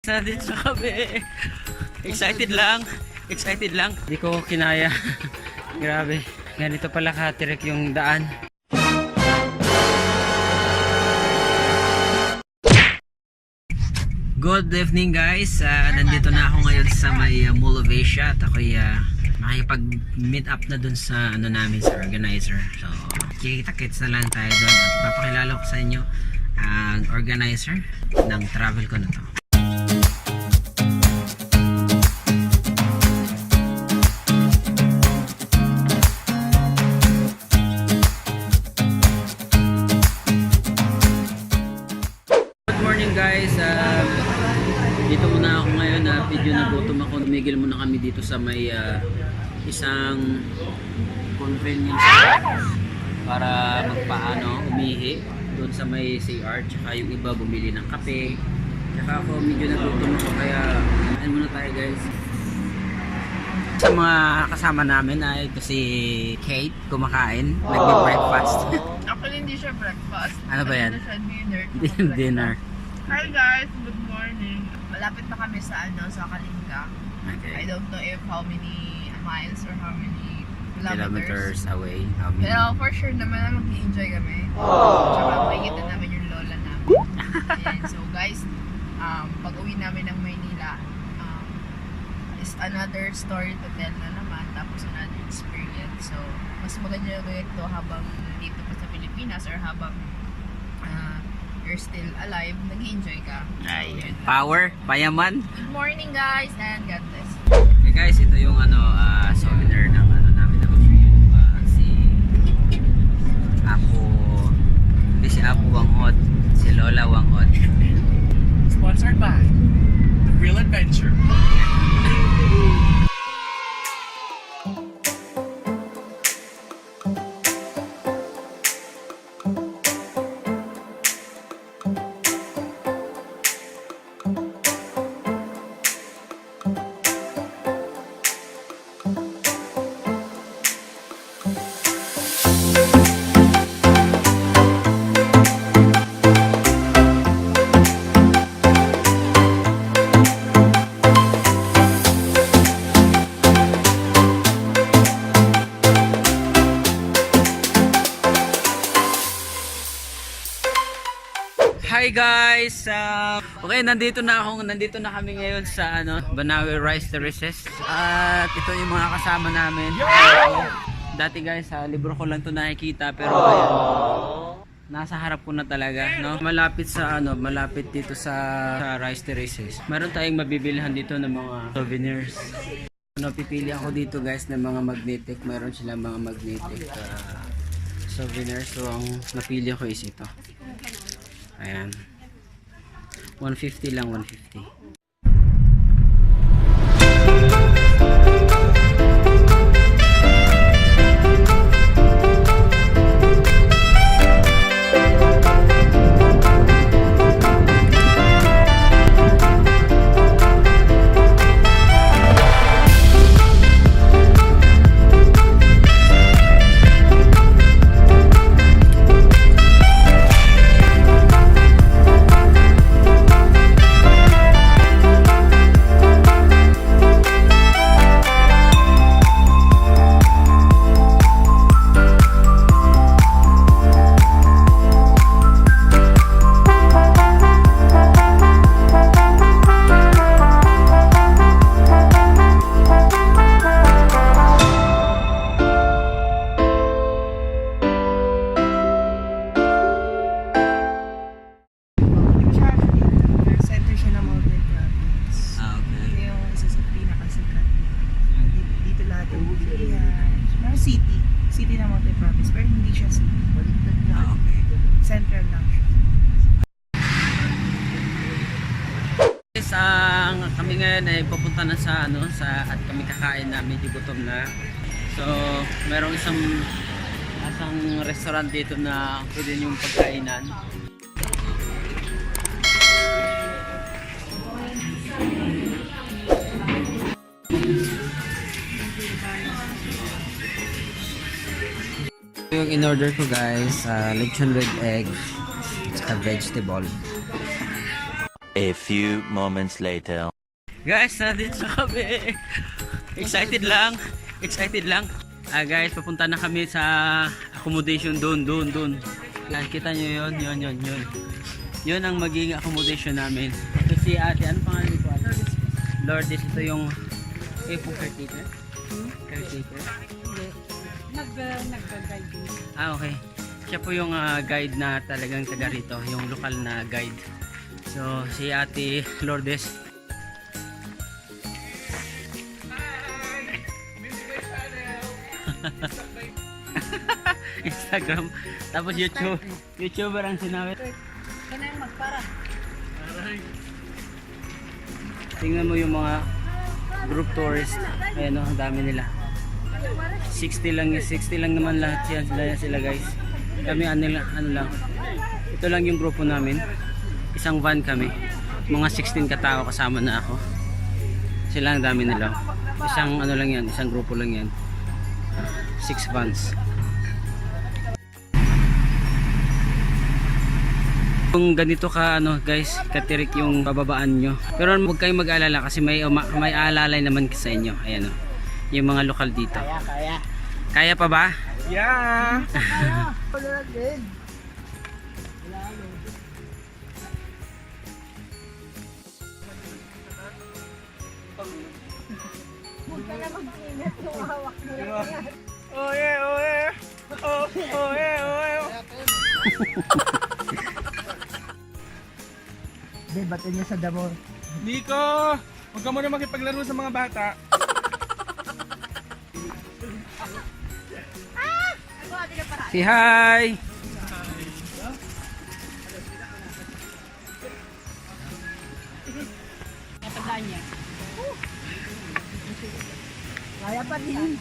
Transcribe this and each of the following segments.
Nandito sa kami. Excited lang. Excited lang. Hindi ko kinaya. Grabe. Ganito pala katirek yung daan. Good evening guys. Nandito na ako ngayon sa may Mall of Asia at ako'y makipag-meet up na dun sa ano namin, sa organizer. So, kita-kits na lang tayo dun at papakilala ko sa inyo ang organizer ng travel ko na to. Good morning guys. Dito muna ako ngayon na video na gutom ako. Tumigil muna kami dito sa may isang convenience para umihi doon sa may CR, tsaka yung iba bumili ng kape, tsaka ako medyo nagutom ako kaya kain muna tayo guys. Sa mga kasama namin ay ito si Kate kumakain, nagbe-breakfast. Actually hindi siya breakfast. Ano ba yan? Ano siya, dinner. Dinner. Hi guys, good morning. Malapit na kami sa sa Kalinga. Okay. I don't know if how many miles or how many Kilometers away. Pero for sure naman na mag-i-enjoy kami. Tsaka makikita namin yung lola namin. Ayan. So guys, pag uwi namin ng Maynila, is another story to tell na naman, tapos another experience. So mas maganda yung ito habang dito pa sa Pilipinas or habang you're still alive, nag-i-enjoy ka. Ay, power, payaman. Good morning guys and God bless. Okay guys, ito yung souvenir ng namin na si Apo. Hindi si Apo Wang-od, si Lola Wang-od. Sponsored by The Real Adventure. Hi guys! Okay, nandito na kami ngayon sa Banawe Rice Terraces. At ito yung mga kasama namin. Dati guys, libro ko lang to nakikita pero ayan, nasa harap ko na talaga, no? Malapit dito sa Rice Terraces. Meron tayong mabibilhan dito ng mga souvenirs. Pipili ako dito guys ng mga magnetic. Meron silang mga magnetic souvenirs. So ang napili ko is ito. Ayan. 150 lang, 150. City na multi-province, pero hindi siya city. Okay. Central lang siya. Guys, kami ngayon ay pupunta na sa at kami kakain na, medyo gutom na. So, merong isang restaurant dito na pwede yung pagkainan. Yung in-order ko guys, lechon with egg, a vegetable. A few moments later. Guys, nandito kami. Excited lang. Excited lang. Guys, papunta na kami sa accommodation doon. Nakikita nyo yun. Yun ang magiging accommodation namin. Ito si ate. Ano pangalan nito ate? Lourdes. Ito yung caretaker. Caretaker. Nag-guide. Okay. Siya po yung guide na talagang taga rito. Yung lokal na guide. So, si ate Lourdes. Instagram. Tapos YouTube. YouTuber ang sinabi. Kana yung magpara. Tingnan mo yung mga group tourist. Ayan o, ang dami nila. 60 lang naman lahat yan. Sila guys. Kami ano lang. Ito lang yung grupo namin. Isang van kami. Mga 16 katao kasama na ako. Sila ang dami nila. Isang ano lang yan, isang grupo lang yan. 6 vans. Kung ganito ka guys, katirik yung bababaan nyo. Pero huwag kayong mag-alala kasi may alalay naman sa inyo. Ayan o. Yung mga lokal dito. Kaya pa ba? Yeah! Oh yeah! Oh yeah! Hindi, batin niya sa damo. Nico! Huwag ka muna makipaglaro sa mga bata. Say hi! Kaya pa din.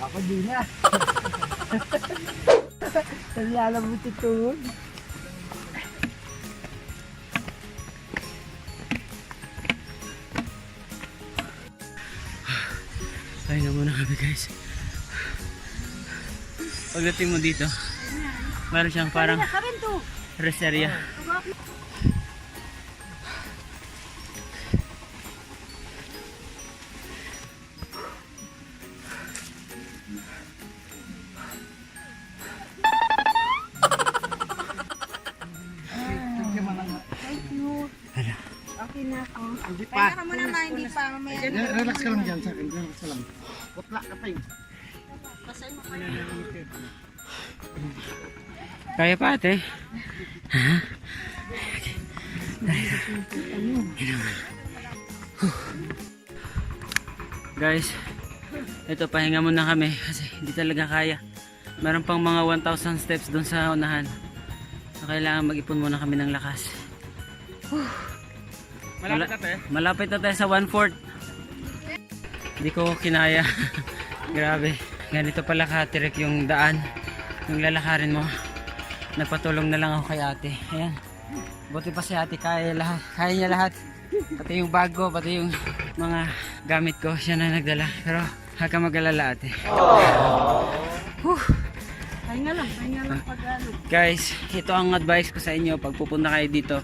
Ako din na. Nalala mo tutulog. Kain na muna kami guys. Pagdating mo dito, meron siyang parang reserya. Okay na ako. Hindi pa. Kaya mo na hindi pa. Mamaya. Relax ka lang dyan sa akin. Relax ka lang. Putla ka pa yun. Kaya pa ate? Guys, ito pahinga muna kami kasi hindi talaga kaya. Meron pang mga 1,000 steps doon sa unahan. So kailangan mag-ipon muna kami ng lakas. Malapit na tayo sa 1/4. Hindi ko kinaya. Grabe. Ganito pala katirik yung daan. Yung lalakarin mo. Nagpatulong na lang ako kay ate. Ayan. Buti pa si ate kaya lahat. Kaya niya lahat. Pati yung bag ko, pati yung mga gamit ko. Siya na nagdala. Pero huwag ka mag-alala ate. Pahinga lang pag ano. Guys, ito ang advice ko sa inyo. Pag pupunta kayo dito,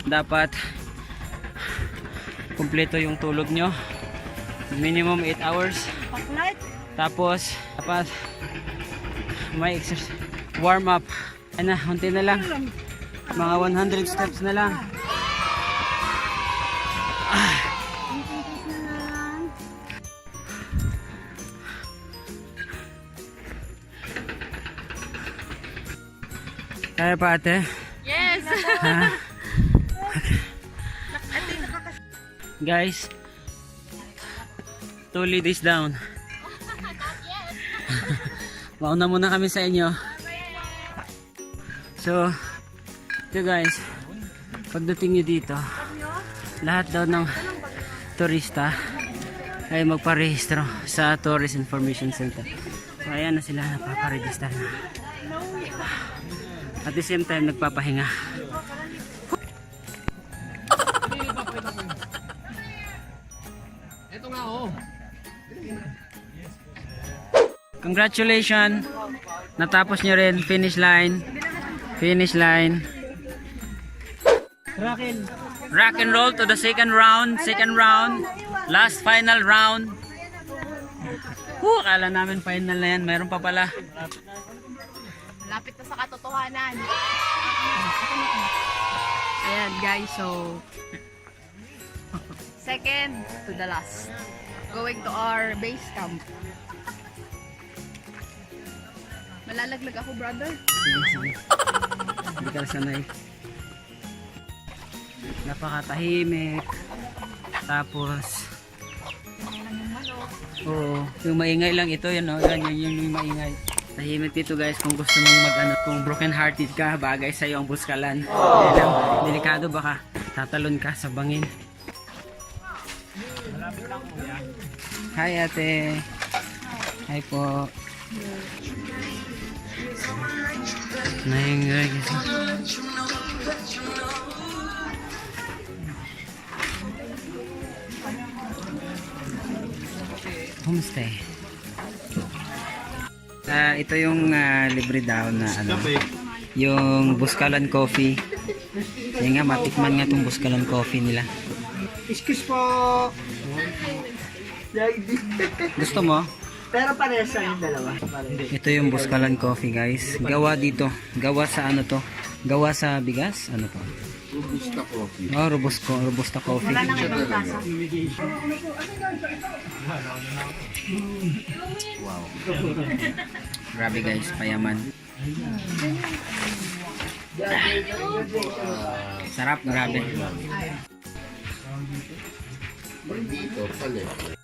dapat kumpleto yung tulog nyo. Minimum 8 hours. Pag-night. Tapos dapat may exercise, warm up. Ano, unti na lang. Mga 100 steps na lang. Kaya pa ate? Yes. Ha? Guys, 2 ladies down. Mauna muna kami sa inyo. So, ito guys, pagdating nyo dito, lahat daw ng turista ay magparehistro sa Tourist Information Center. So, ayan na sila, napaparegister na. At the same time, nagpapahinga. Ito nga oh. Congratulations! Natapos nyo rin, finish line. Finish line. Rock and roll to the second round. Second round. Last final round. Akala namin final na yan. Mayroon pa pala. Lapit na sa katotohanan. Ayan guys, so second to the last. Going to our base camp. Malalaglag ako, brother. Sige. Hindi ka sanay. Napakatahimik. Tapos oo, yung maingay lang ito, yan, no? Yan yung maingay. Tahimik dito guys, kung gusto mong kung broken hearted ka, bagay sa'yo ang Buscalan. Yan lang, delikado baka tatalon ka sa bangin. Hi ate. Hi po. Maingay kasi. Homestay. Ito yung libre daw na ano, yung Buscalan coffee. Yan nga, matikman nga itong Buscalan coffee nila. Excuse po. Gusto mo? Pero parehas lang yung dalawa. Ito yung Buscalan coffee guys. Gawa dito. Gawa sa ano to? Gawa sa bigas? Ano to? Robusta coffee. Oh, robusta coffee. Wala nang ibang tasa. Wow. Grabe guys, payaman. Sarap, grabe. Dito, palit.